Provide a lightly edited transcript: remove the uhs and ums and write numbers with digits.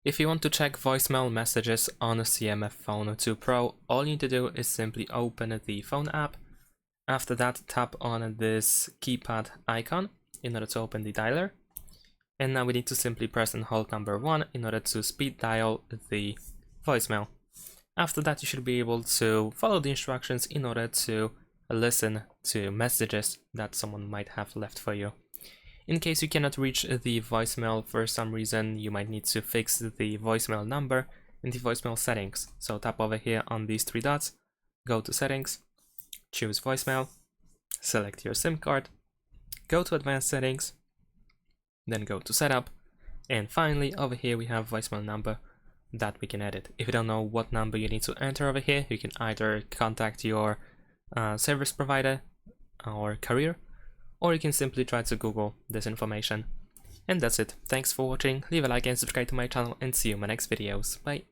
If you want to check voicemail messages on a CMF Phone 2 Pro, all you need to do is simply open the phone app. After that, tap on this keypad icon in order to open the dialer. And now we need to simply press and hold number 1 in order to speed dial the voicemail. After that, you should be able to follow the instructions in order to listen to messages that someone might have left for you. In case you cannot reach the voicemail for some reason, you might need to fix the voicemail number in the voicemail settings. So tap over here on these 3 dots, go to settings, choose voicemail, select your SIM card, go to advanced settings, then go to setup, and finally over here we have voicemail number that we can edit. If you don't know what number you need to enter over here, you can either contact your service provider or carrier, or you can simply try to Google this information. And that's it. Thanks for watching, leave a like and subscribe to my channel, and see you in my next videos. Bye!